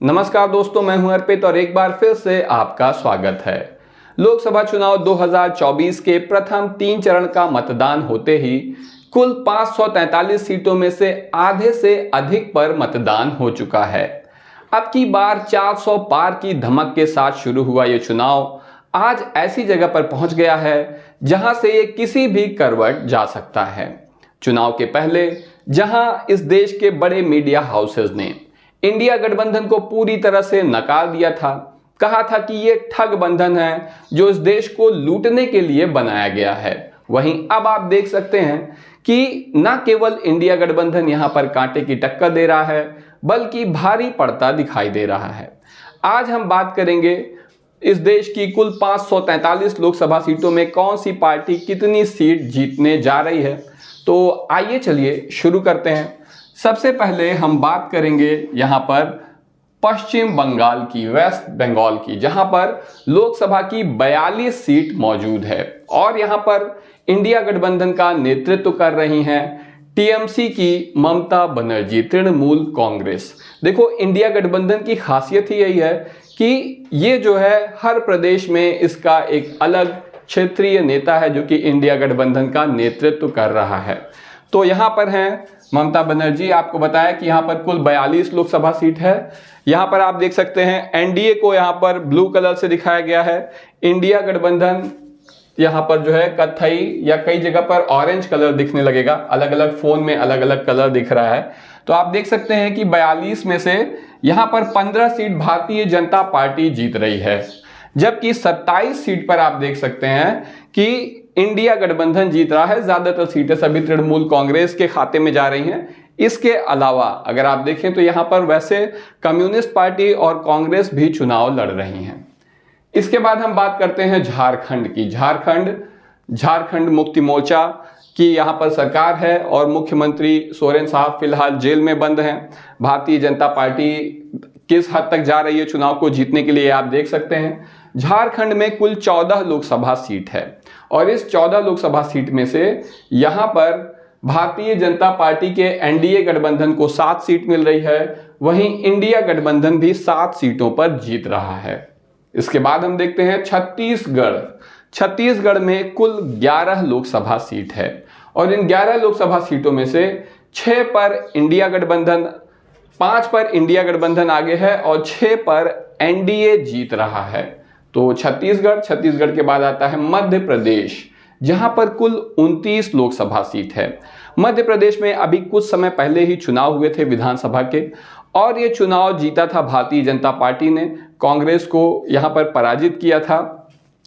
नमस्कार दोस्तों, मैं हूं अर्पित और एक बार फिर से आपका स्वागत है। लोकसभा चुनाव 2024 के प्रथम 3 चरण का मतदान होते ही कुल 543 सीटों में से आधे से अधिक पर मतदान हो चुका है। अब की बार 400 पार की धमक के साथ शुरू हुआ ये चुनाव आज ऐसी जगह पर पहुंच गया है जहां से ये किसी भी करवट जा सकता है। चुनाव के पहले जहां इस देश के बड़े मीडिया हाउसेज ने इंडिया गठबंधन को पूरी तरह से नकार दिया था, कहा था कि ये ठग बंधन है जो इस देश को लूटने के लिए बनाया गया है। वहीं अब आप देख सकते हैं कि न केवल इंडिया गठबंधन यहां पर कांटे की टक्कर दे रहा है बल्कि भारी पड़ता दिखाई दे रहा है। आज हम बात करेंगे इस देश की कुल 543 लोकसभा सीटों में कौन सी पार्टी कितनी सीट जीतने जा रही है। तो आइए चलिए शुरू करते हैं। सबसे पहले हम बात करेंगे यहाँ पर पश्चिम बंगाल की, वेस्ट बंगाल की, जहां पर लोकसभा की 42 सीट मौजूद है और यहां पर इंडिया गठबंधन का नेतृत्व कर रही हैं टीएमसी की ममता बनर्जी, तृणमूल कांग्रेस। देखो, इंडिया गठबंधन की खासियत ही यही है कि ये जो है हर प्रदेश में इसका एक अलग क्षेत्रीय नेता है जो कि इंडिया गठबंधन का नेतृत्व कर रहा है। तो यहाँ पर हैं ममता बनर्जी। आपको बताया कि यहाँ पर कुल 42 लोकसभा सीट है। यहाँ पर आप देख सकते हैं एनडीए को यहाँ पर ब्लू कलर से दिखाया गया है, इंडिया गठबंधन यहाँ पर जो है कत्थई या कई जगह पर ऑरेंज कलर दिखने लगेगा, अलग अलग फोन में अलग अलग कलर दिख रहा है। तो आप देख सकते हैं कि 42 में से यहाँ पर 15 सीट भारतीय जनता पार्टी जीत रही है, जबकि 27 सीट पर आप देख सकते हैं कि इंडिया गठबंधन जीत रहा है। ज्यादातर सीटें सभी तृणमूल कांग्रेस के खाते में जा रही हैं। इसके अलावा अगर आप देखें तो यहां पर वैसे कम्युनिस्ट पार्टी और कांग्रेस भी चुनाव लड़ रही हैं। इसके बाद हम बात करते हैं झारखंड की। झारखंड मुक्ति मोर्चा की यहां पर सरकार है और मुख्यमंत्री सोरेन साहब फिलहाल जेल में बंद हैं। भारतीय जनता पार्टी किस हद तक जा रही है चुनाव को जीतने के लिए आप देख सकते हैं। झारखंड में कुल 14 लोकसभा सीट है और इस 14 लोकसभा सीट में से यहां पर भारतीय जनता पार्टी के एनडीए गठबंधन को 7 सीट मिल रही है, वहीं इंडिया गठबंधन भी 7 सीटों पर जीत रहा है। इसके बाद हम देखते हैं छत्तीसगढ़ में कुल 11 लोकसभा सीट है और इन 11 लोकसभा सीटों में से 6 पर इंडिया गठबंधन, 5 पर इंडिया गठबंधन आगे है और 6 पर एनडीए जीत रहा है। तो छत्तीसगढ़ के बाद आता है मध्य प्रदेश, जहां पर कुल 29 लोकसभा सीट है। मध्य प्रदेश में अभी कुछ समय पहले ही चुनाव हुए थे विधानसभा के और ये चुनाव जीता था भारतीय जनता पार्टी ने, कांग्रेस को यहां पर पराजित किया था।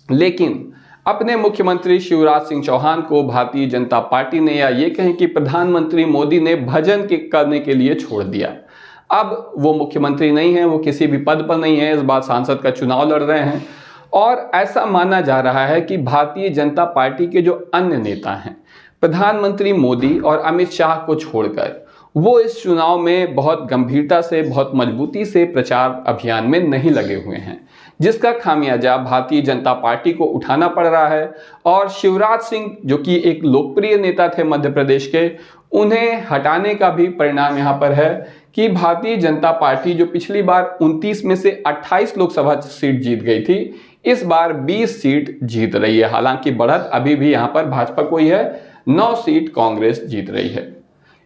लेकिन अपने मुख्यमंत्री शिवराज सिंह चौहान को भारतीय जनता पार्टी ने, या ये कहें कि प्रधानमंत्री मोदी ने भजन करने के लिए छोड़ दिया। अब वो मुख्यमंत्री नहीं है, वो किसी भी पद पर नहीं है, इस बार सांसद का चुनाव लड़ रहे हैं और ऐसा माना जा रहा है कि भारतीय जनता पार्टी के जो अन्य नेता हैं, प्रधानमंत्री मोदी और अमित शाह को छोड़कर, वो इस चुनाव में बहुत गंभीरता से, बहुत मजबूती से प्रचार अभियान में नहीं लगे हुए हैं, जिसका खामियाजा भारतीय जनता पार्टी को उठाना पड़ रहा है। और शिवराज सिंह जो कि एक लोकप्रिय नेता थे मध्य प्रदेश के, उन्हें हटाने का भी परिणाम यहाँ पर है कि भारतीय जनता पार्टी जो पिछली बार 29 में से 28 लोकसभा सीट जीत गई थी, इस बार 20 सीट जीत रही है। हालांकि बढ़त अभी भी यहाँ पर भाजपा को ही है, 9 सीट कांग्रेस जीत रही है।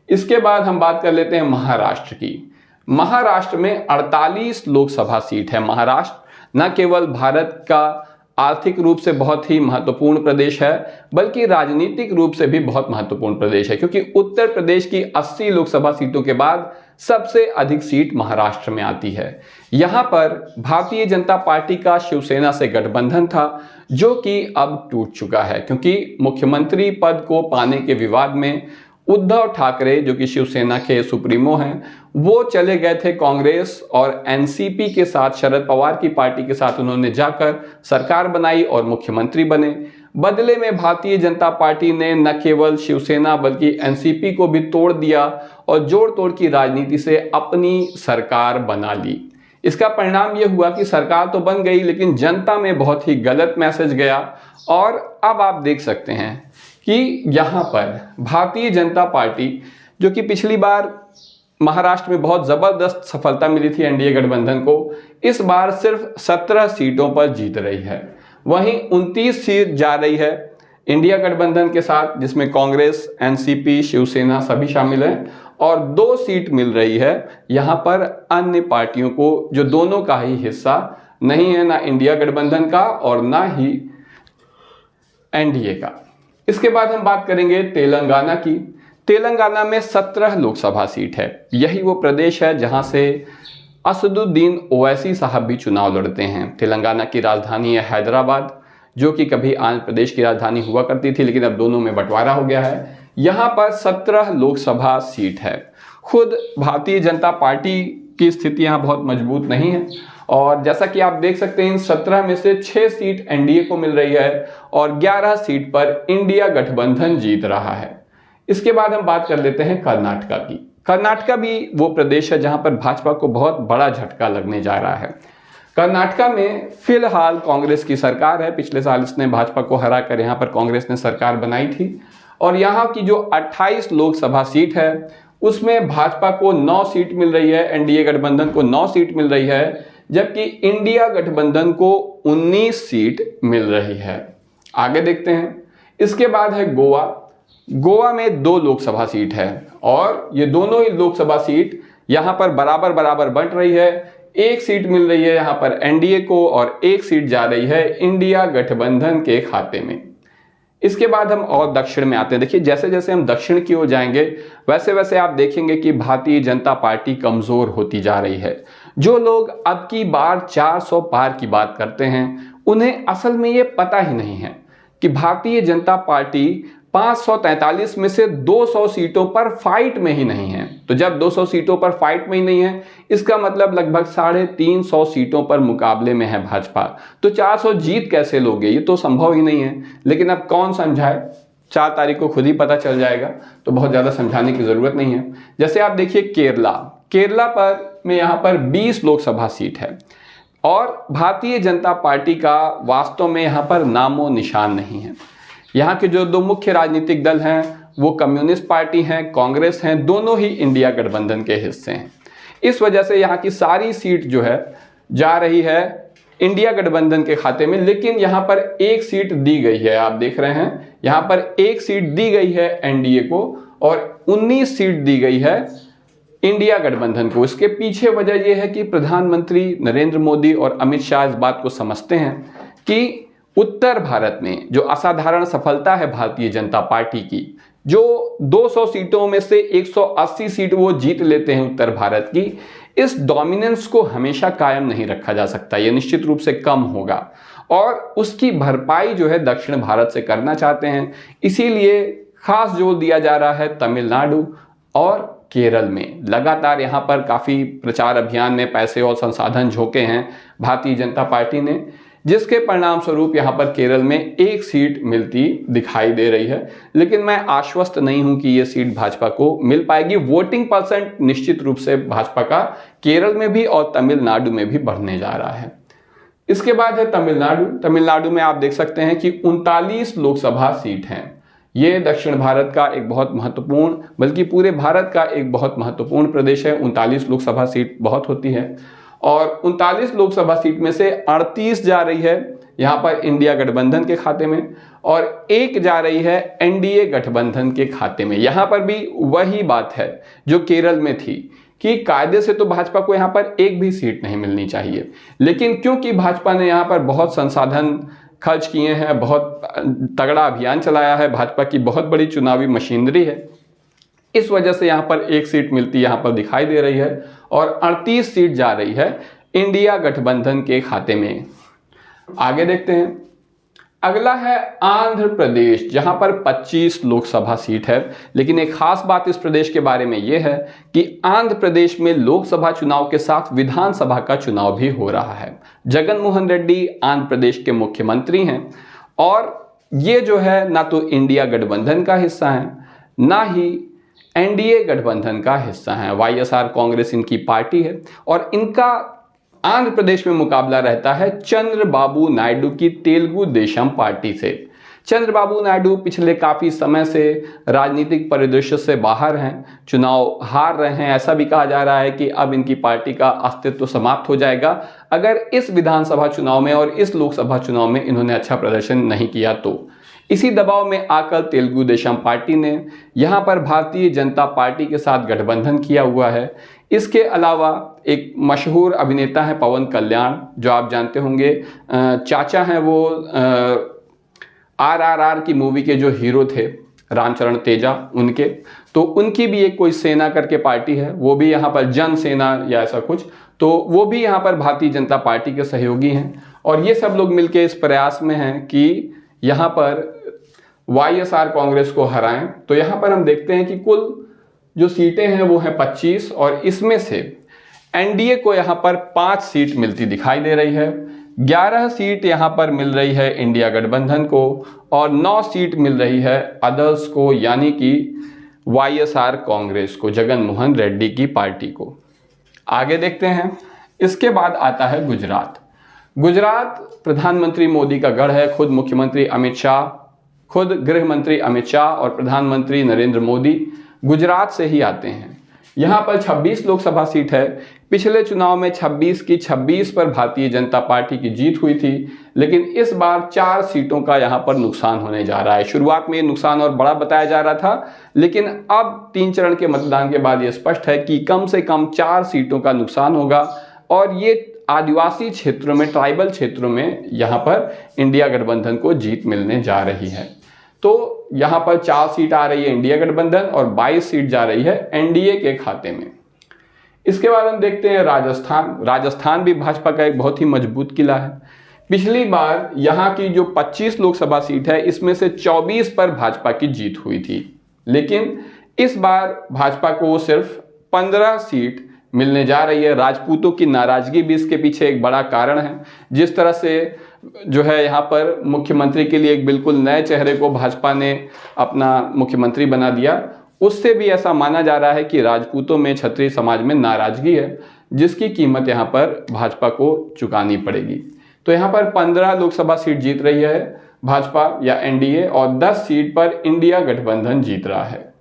इसके बाद हम बात कर लेते हैं महाराष्ट्र की। महाराष्ट्र में 48 लोकसभा सीट है। महाराष्ट्र न केवल भारत का आर्थिक रूप से बहुत ही महत्वपूर्ण प्रदेश है बल्कि राजनीतिक रूप से भी बहुत महत्वपूर्ण प्रदेश है, क्योंकि उत्तर प्रदेश की 80 लोकसभा सीटों के बाद सबसे अधिक सीट महाराष्ट्र में आती है। यहां पर भारतीय जनता पार्टी का शिवसेना से गठबंधन था जो कि अब टूट चुका है, क्योंकि मुख्यमंत्री पद को पाने के विवाद में उद्धव ठाकरे जो कि शिवसेना के सुप्रीमो हैं, वो चले गए थे कांग्रेस और एनसीपी के साथ, शरद पवार की पार्टी के साथ उन्होंने जाकर सरकार बनाई और मुख्यमंत्री बने। बदले में भारतीय जनता पार्टी ने न केवल शिवसेना बल्कि एनसीपी को भी तोड़ दिया और जोड़ तोड़ की राजनीति से अपनी सरकार बना ली। इसका परिणाम यह हुआ कि सरकार तो बन गई लेकिन जनता में बहुत ही गलत मैसेज गया और अब आप देख सकते हैं कि यहाँ पर भारतीय जनता पार्टी जो कि पिछली बार महाराष्ट्र में बहुत ज़बरदस्त सफलता मिली थी एनडीए गठबंधन को, इस बार सिर्फ 17 सीटों पर जीत रही है। वहीं 29 सीट जा रही है इंडिया गठबंधन के साथ, जिसमें कांग्रेस, एनसीपी, शिवसेना सभी शामिल हैं, और 2 सीट मिल रही है यहाँ पर अन्य पार्टियों को, जो दोनों का ही हिस्सा नहीं है, ना इंडिया गठबंधन का और ना ही एनडीए का। इसके बाद हम बात करेंगे तेलंगाना की। तेलंगाना में 17 लोकसभा सीट है। यही वो प्रदेश है जहां से असदुद्दीन ओवैसी साहब भी चुनाव लड़ते हैं। तेलंगाना की राजधानी है हैदराबाद, जो कि कभी आंध्र प्रदेश की राजधानी हुआ करती थी, लेकिन अब दोनों में बंटवारा हो गया है। यहाँ पर 17 लोकसभा सीट है। खुद भारतीय जनता पार्टी की स्थिति यहाँ बहुत मजबूत नहीं है, और जैसा कि आप देख सकते हैं इन 17 में से 6 सीट एनडीए को मिल रही है और 11 सीट पर इंडिया गठबंधन जीत रहा है। इसके बाद हम बात कर लेते हैं कर्नाटका की। कर्नाटका भी वो प्रदेश है जहां पर भाजपा को बहुत बड़ा झटका लगने जा रहा है। कर्नाटका में फिलहाल कांग्रेस की सरकार है। पिछले साल इसने भाजपा को हराकर यहाँ पर कांग्रेस ने सरकार बनाई थी, और यहाँ की जो 28 लोकसभा सीट है उसमें भाजपा को 9 सीट मिल रही है, एनडीए गठबंधन को 9 सीट मिल रही है, जबकि इंडिया गठबंधन को 19 सीट मिल रही है। आगे देखते हैं। इसके बाद है गोवा। गोवा में 2 लोकसभा सीट है, और ये दोनों ही लोकसभा सीट यहाँ पर बराबर बराबर बंट रही है। 1 सीट मिल रही है यहाँ पर एनडीए को और 1 सीट जा रही है इंडिया गठबंधन के खाते में। इसके बाद हम और दक्षिण में आते हैं। देखिए, जैसे जैसे हम दक्षिण की ओर जाएंगे वैसे वैसे आप देखेंगे कि भारतीय जनता पार्टी कमजोर होती जा रही है। जो लोग अब की बार 400 पार की बात करते हैं, उन्हें असल में ये पता ही नहीं है कि भारतीय जनता पार्टी 543 में से 200 सीटों पर फाइट में ही नहीं है। तो जब 200 सीटों पर फाइट में ही नहीं है, इसका मतलब लगभग 350 सीटों पर मुकाबले में है भाजपा। तो 400 जीत कैसे लोगे, ये तो संभव ही नहीं है। लेकिन अब कौन समझाए, 4 तारीख को खुद ही पता चल जाएगा, तो बहुत ज़्यादा समझाने की ज़रूरत नहीं है। जैसे आप देखिए केरला पर में यहाँ पर 20 लोकसभा सीट है, और भारतीय जनता पार्टी का वास्तव में यहाँ पर नामो निशान नहीं है। यहाँ के जो 2 मुख्य राजनीतिक दल हैं वो कम्युनिस्ट पार्टी हैं, कांग्रेस हैं, दोनों ही इंडिया गठबंधन के हिस्से हैं। इस वजह से यहाँ की सारी सीट जो है जा रही है इंडिया गठबंधन के खाते में। लेकिन यहाँ पर 1 सीट दी गई है, आप देख रहे हैं यहाँ पर 1 सीट दी गई है एनडीए को, और 19 सीट दी गई है इंडिया गठबंधन को। इसके पीछे वजह यह है कि प्रधानमंत्री नरेंद्र मोदी और अमित शाह इस बात को समझते हैं कि उत्तर भारत में जो असाधारण सफलता है भारतीय जनता पार्टी की, जो 200 सीटों में से 180 सीट वो जीत लेते हैं उत्तर भारत की, इस डोमिनेंस को हमेशा कायम नहीं रखा जा सकता। ये निश्चित रूप से कम होगा, और उसकी भरपाई जो है दक्षिण भारत से करना चाहते हैं। इसीलिए खास जोर दिया जा रहा है तमिलनाडु और केरल में। लगातार यहाँ पर काफ़ी प्रचार अभियान में पैसे और संसाधन झोंके हैं भारतीय जनता पार्टी ने, जिसके परिणाम स्वरूप यहाँ पर केरल में 1 सीट मिलती दिखाई दे रही है। लेकिन मैं आश्वस्त नहीं हूँ कि ये सीट भाजपा को मिल पाएगी। वोटिंग परसेंट निश्चित रूप से भाजपा का केरल में भी और तमिलनाडु में भी बढ़ने जा रहा है। इसके बाद है तमिलनाडु। तमिलनाडु में आप देख सकते हैं कि 39 लोकसभा सीट हैं। ये दक्षिण भारत का एक बहुत महत्वपूर्ण, बल्कि पूरे भारत का एक बहुत महत्वपूर्ण प्रदेश है। 39 लोकसभा सीट बहुत होती है, और 39 लोकसभा सीट में से 38 जा रही है यहाँ पर इंडिया गठबंधन के खाते में, और 1 जा रही है एनडीए गठबंधन के खाते में। यहाँ पर भी वही बात है जो केरल में थी कि कायदे से तो भाजपा को यहाँ पर 1 भी सीट नहीं मिलनी चाहिए, लेकिन क्योंकि भाजपा ने यहाँ पर बहुत संसाधन खर्च किए हैं, बहुत तगड़ा अभियान चलाया है, भाजपा की बहुत बड़ी चुनावी मशीनरी है, इस वजह से यहाँ पर 1 सीट मिलती यहाँ पर दिखाई दे रही है, और 38 सीट जा रही है इंडिया गठबंधन के खाते में। आगे देखते हैं। अगला है आंध्र प्रदेश, जहां पर 25 लोकसभा सीट है। लेकिन एक खास बात इस प्रदेश के बारे में यह है कि आंध्र प्रदेश में लोकसभा चुनाव के साथ विधानसभा का चुनाव भी हो रहा है। जगन मोहन रेड्डी आंध्र प्रदेश के मुख्यमंत्री हैं, और ये जो है ना तो इंडिया गठबंधन का हिस्सा है, ना ही एनडीए गठबंधन का हिस्सा है। वाईएसआर कांग्रेस इनकी पार्टी है, और इनका आंध्र प्रदेश में मुकाबला रहता है चंद्रबाबू नायडू की तेलुगु देशम पार्टी से। चंद्रबाबू नायडू पिछले काफ़ी समय से राजनीतिक परिदृश्य से बाहर हैं, चुनाव हार रहे हैं। ऐसा भी कहा जा रहा है कि अब इनकी पार्टी का अस्तित्व समाप्त हो जाएगा अगर इस विधानसभा चुनाव में और इस लोकसभा चुनाव में इन्होंने अच्छा प्रदर्शन नहीं किया तो। इसी दबाव में आकर तेलुगु देशम पार्टी ने यहाँ पर भारतीय जनता पार्टी के साथ गठबंधन किया हुआ है। इसके अलावा एक मशहूर अभिनेता है पवन कल्याण, जो आप जानते होंगे, चाचा हैं वो RRR की मूवी के जो हीरो थे रामचरण तेजा, उनके, तो उनकी भी एक कोई सेना करके पार्टी है, वो भी यहाँ पर जन सेना या ऐसा कुछ, तो वो भी यहाँ पर भारतीय जनता पार्टी के सहयोगी हैं। और ये सब लोग मिलकर इस प्रयास में हैं कि यहाँ पर YSR कांग्रेस को हराएं। तो यहाँ पर हम देखते हैं कि कुल जो सीटें हैं वो हैं 25 और इसमें से NDA को यहाँ पर 5 सीट मिलती दिखाई दे रही है, 11 सीट यहाँ पर मिल रही है इंडिया गठबंधन को और 9 सीट मिल रही है अदर्स को, यानी कि YSR कांग्रेस को, जगन मोहन रेड्डी की पार्टी को। आगे देखते हैं। इसके बाद आता है गुजरात। गुजरात प्रधानमंत्री मोदी का गढ़ है। खुद मुख्यमंत्री अमित शाह, खुद गृह मंत्री अमित शाह और प्रधानमंत्री नरेंद्र मोदी गुजरात से ही आते हैं। यहाँ पर 26 लोकसभा सीट है। पिछले चुनाव में 26 की 26 पर भारतीय जनता पार्टी की जीत हुई थी, लेकिन इस बार 4 सीटों का यहाँ पर नुकसान होने जा रहा है। शुरुआत में ये नुकसान और बड़ा बताया जा रहा था, लेकिन अब 3 चरण के मतदान के बाद ये स्पष्ट है कि कम से कम 4 सीटों का नुकसान होगा और ये आदिवासी क्षेत्रों में, ट्राइबल क्षेत्रों में यहाँ पर इंडिया गठबंधन को जीत मिलने जा रही है। तो यहाँ पर 4 सीट आ रही है इंडिया गठबंधन और 22 सीट जा रही है NDA के खाते में। इसके बाद हम देखते हैं राजस्थान। राजस्थान भी भाजपा का एक बहुत ही मजबूत किला है। पिछली बार यहाँ की जो 25 लोकसभा सीट है, इसमें से 24 पर भाजपा की जीत हुई थी, लेकिन इस बार भाजपा को सिर्फ 15 सीट मिलने जा रही है। राजपूतों की नाराजगी भी इसके पीछे एक बड़ा कारण है। जिस तरह से जो है यहाँ पर मुख्यमंत्री के लिए एक बिल्कुल नए चेहरे को भाजपा ने अपना मुख्यमंत्री बना दिया, उससे भी ऐसा माना जा रहा है कि राजपूतों में, क्षत्रिय समाज में नाराजगी है, जिसकी कीमत यहाँ पर भाजपा को चुकानी पड़ेगी। तो यहाँ पर 15 लोकसभा सीट जीत रही है भाजपा या NDA और 10 सीट पर इंडिया गठबंधन जीत रहा है।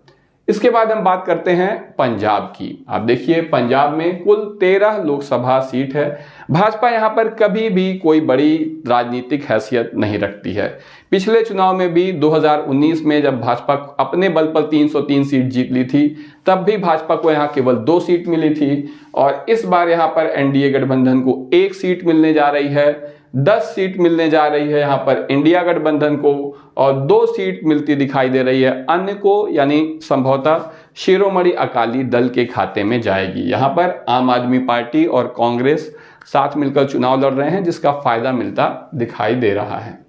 इसके बाद हम बात करते हैं पंजाब की। आप देखिए, पंजाब में कुल 13 लोकसभा सीट है। भाजपा यहाँ पर कभी भी कोई बड़ी राजनीतिक हैसियत नहीं रखती है। पिछले चुनाव में भी 2019 में जब भाजपा अपने बल पर 303 सीट जीत ली थी, तब भी भाजपा को यहाँ केवल 2 सीट मिली थी और इस बार यहाँ पर NDA गठबंधन को 1 सीट मिलने जा रही है, 10 सीट मिलने जा रही है यहाँ पर इंडिया गठबंधन को और 2 सीट मिलती दिखाई दे रही है अन्य को, यानी संभवतः शिरोमणि अकाली दल के खाते में जाएगी। यहाँ पर आम आदमी पार्टी और कांग्रेस साथ मिलकर चुनाव लड़ रहे हैं, जिसका फायदा मिलता दिखाई दे रहा है।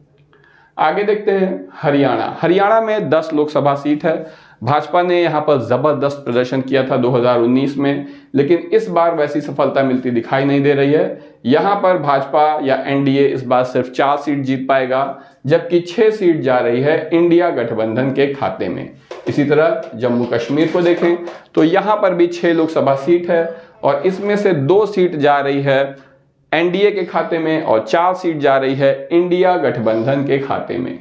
आगे देखते हैं हरियाणा। हरियाणा में 10 लोकसभा सीट है। भाजपा ने यहाँ पर जबरदस्त प्रदर्शन किया था 2019 में, लेकिन इस बार वैसी सफलता मिलती दिखाई नहीं दे रही है। यहाँ पर भाजपा या NDA इस बार सिर्फ 4 सीट जीत पाएगा, जबकि 6 सीट जा रही है इंडिया गठबंधन के खाते में। इसी तरह जम्मू कश्मीर को देखें तो यहाँ पर भी 6 लोकसभा सीट है और इसमें से 2 सीट जा रही है NDA के खाते में और 4 सीट जा रही है इंडिया गठबंधन के खाते में।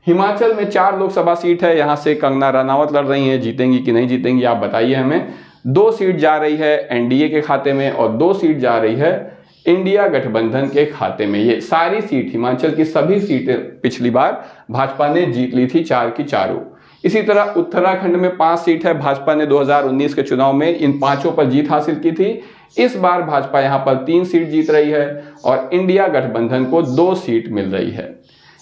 हिमाचल में 4 लोकसभा सीट है। यहाँ से कंगना रनावत लड़ रही हैं, जीतेंगी कि नहीं जीतेंगी आप बताइए हमें। 2 सीट जा रही है NDA के खाते में और 2 सीट जा रही है इंडिया गठबंधन के खाते में। ये सारी सीट, हिमाचल की सभी सीटें पिछली बार भाजपा ने जीत ली थी, 4 की चारों। इसी तरह उत्तराखंड में 5 सीट है। भाजपा ने 2019 के चुनाव में इन 5 पर जीत हासिल की थी। इस बार भाजपा यहाँ पर 3 सीट जीत रही है और इंडिया गठबंधन को 2 सीट मिल रही है।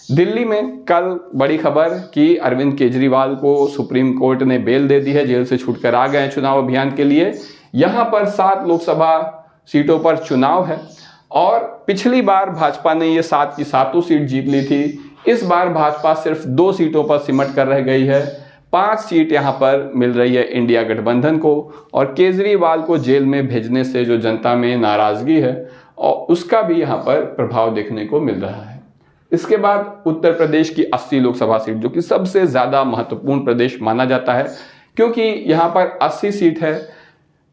दिल्ली में कल बड़ी खबर कि अरविंद केजरीवाल को सुप्रीम कोर्ट ने बेल दे दी है, जेल से छूटकर आ गए हैं चुनाव अभियान के लिए। यहाँ पर 7 लोकसभा सीटों पर चुनाव है और पिछली बार भाजपा ने ये 7 की 7 सीट जीत ली थी। इस बार भाजपा सिर्फ 2 सीटों पर सिमट कर रह गई है। 5 सीट यहाँ पर मिल रही है इंडिया गठबंधन को और केजरीवाल को जेल में भेजने से जो जनता में नाराजगी है और उसका भी यहाँ पर प्रभाव देखने को मिल रहा है। इसके बाद उत्तर प्रदेश की 80 लोकसभा सीट, जो कि सबसे ज़्यादा महत्वपूर्ण प्रदेश माना जाता है क्योंकि यहाँ पर 80 सीट है।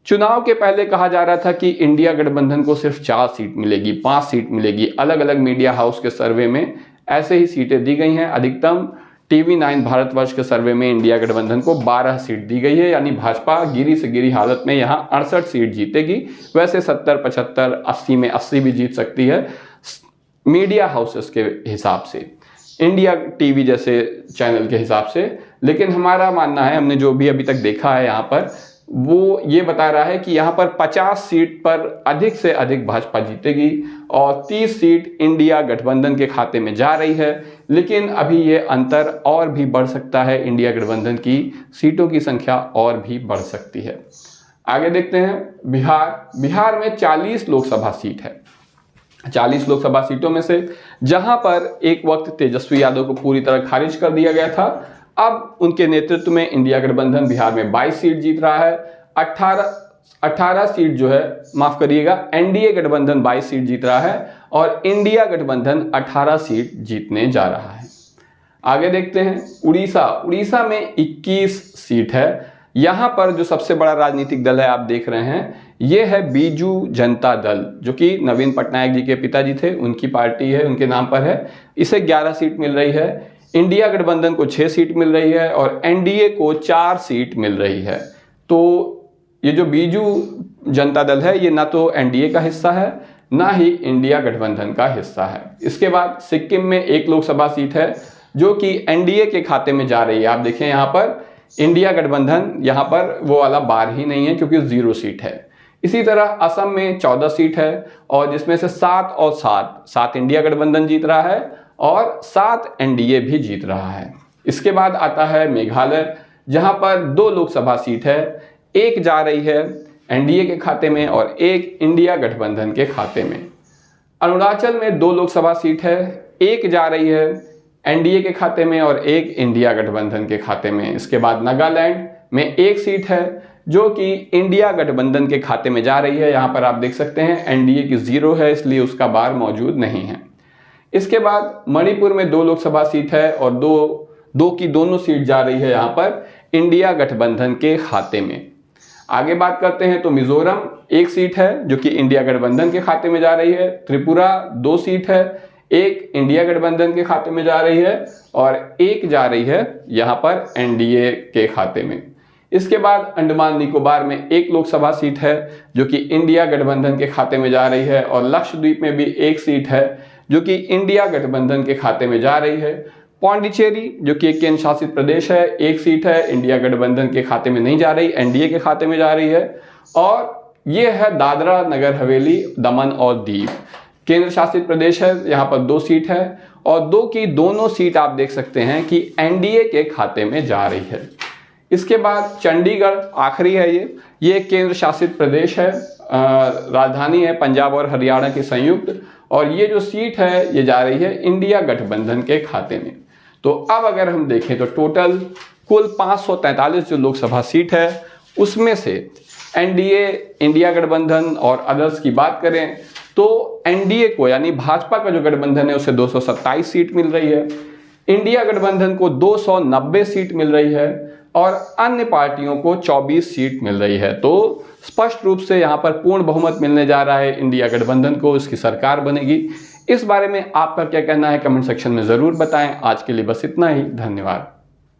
चुनाव के पहले कहा जा रहा था कि इंडिया गठबंधन को सिर्फ 4 सीट मिलेगी, 5 सीट मिलेगी। अलग अलग मीडिया हाउस के सर्वे में ऐसे ही सीटें दी गई हैं। अधिकतम TV9 भारतवर्ष के सर्वे में इंडिया गठबंधन को 12 सीट दी गई है, यानी भाजपा गिरी से गिरी हालत में यहाँ 68 सीट जीतेगी। वैसे 70, 75, 80 में 80 भी जीत सकती है मीडिया हाउसेस के हिसाब से, इंडिया टीवी जैसे चैनल के हिसाब से। लेकिन हमारा मानना है, हमने जो भी अभी तक देखा है यहाँ पर, वो ये बता रहा है कि यहाँ पर 50 सीट पर अधिक से अधिक भाजपा जीतेगी और 30 सीट इंडिया गठबंधन के खाते में जा रही है। लेकिन अभी ये अंतर और भी बढ़ सकता है, इंडिया गठबंधन की सीटों की संख्या और भी बढ़ सकती है। आगे देखते हैं बिहार में 40 लोकसभा सीट है। 40 लोकसभा सीटों में से जहां पर एक वक्त तेजस्वी यादव को पूरी तरह खारिज कर दिया गया था, अब उनके नेतृत्व में इंडिया गठबंधन बिहार में 22 सीट जीत रहा है। 18 सीट जो है, माफ करिएगा, एनडीए गठबंधन 22 सीट जीत रहा है और इंडिया गठबंधन 18 सीट जीतने जा रहा है। आगे देखते हैं उड़ीसा में 21 सीट है। यहाँ पर जो सबसे बड़ा राजनीतिक दल है, आप देख रहे हैं, ये है बीजू जनता दल, जो कि नवीन पटनायक जी के पिताजी थे, उनकी पार्टी है, उनके नाम पर है। इसे 11 सीट मिल रही है। इंडिया गठबंधन को 6 सीट मिल रही है और एनडीए को 4 सीट मिल रही है। तो ये जो बीजू जनता दल है, ये ना तो एनडीए का हिस्सा है, ना ही इंडिया गठबंधन का हिस्सा है। इसके बाद सिक्किम में 1 लोकसभा सीट है जो कि एनडीए के खाते में जा रही है। आप देखें यहाँ पर इंडिया गठबंधन, यहाँ पर वो वाला बार ही नहीं है क्योंकि 0 सीट है। इसी तरह असम में 14 सीट है और जिसमें से 7 और 7 इंडिया गठबंधन जीत रहा है और 7 एनडीए भी जीत रहा है। इसके बाद आता है मेघालय, जहां पर 2 लोकसभा सीट है, एक जा रही है एनडीए के खाते में और एक इंडिया गठबंधन के खाते में। अरुणाचल में 2 लोकसभा सीट है, एक जा रही है एनडीए के खाते में और एक इंडिया गठबंधन के खाते में। इसके बाद नागालैंड में 1 सीट है जो कि इंडिया गठबंधन के खाते में जा रही है। यहाँ पर आप देख सकते हैं एनडीए की 0 है, इसलिए उसका बार मौजूद नहीं है। इसके बाद मणिपुर में 2 लोकसभा सीट है और दो की दोनों सीट जा रही है यहाँ पर इंडिया गठबंधन के खाते में। आगे बात करते हैं तो मिजोरम 1 सीट है जो कि इंडिया गठबंधन के खाते में जा रही है। त्रिपुरा 2 सीट है, एक इंडिया गठबंधन के खाते में जा रही है और एक जा रही है यहाँ पर एनडीए के खाते में। इसके बाद अंडमान निकोबार में 1 लोकसभा सीट है जो कि इंडिया गठबंधन के खाते में जा रही है और लक्षद्वीप में भी 1 सीट है जो कि इंडिया गठबंधन के खाते में जा रही है। पौंडीचेरी जो कि एक केंद्र शासित प्रदेश है, 1 सीट है, इंडिया गठबंधन के खाते में नहीं जा रही, एनडीए के खाते में जा रही है। और ये है दादरा नगर हवेली, दमन और दीव, केंद्र शासित प्रदेश है, यहाँ पर 2 सीट है और 2 की दोनों सीट आप देख सकते हैं कि एनडीए के खाते में जा रही है। इसके बाद चंडीगढ़ आखिरी है, ये एक केंद्र शासित प्रदेश है, राजधानी है पंजाब और हरियाणा की संयुक्त, और ये जो सीट है ये जा रही है इंडिया गठबंधन के खाते में। तो अब अगर हम देखें तो टोटल कुल 543 जो लोकसभा सीट है उसमें से एनडीए, इंडिया गठबंधन और अदर्स की बात करें तो एनडीए को, यानी भाजपा का जो गठबंधन है, उसे 227 सीट मिल रही है, इंडिया गठबंधन को 290 सीट मिल रही है और अन्य पार्टियों को 24 सीट मिल रही है। तो स्पष्ट रूप से यहाँ पर पूर्ण बहुमत मिलने जा रहा है इंडिया गठबंधन को, इसकी सरकार बनेगी। इस बारे में आपका क्या कहना है कमेंट सेक्शन में ज़रूर बताएं। आज के लिए बस इतना ही, धन्यवाद।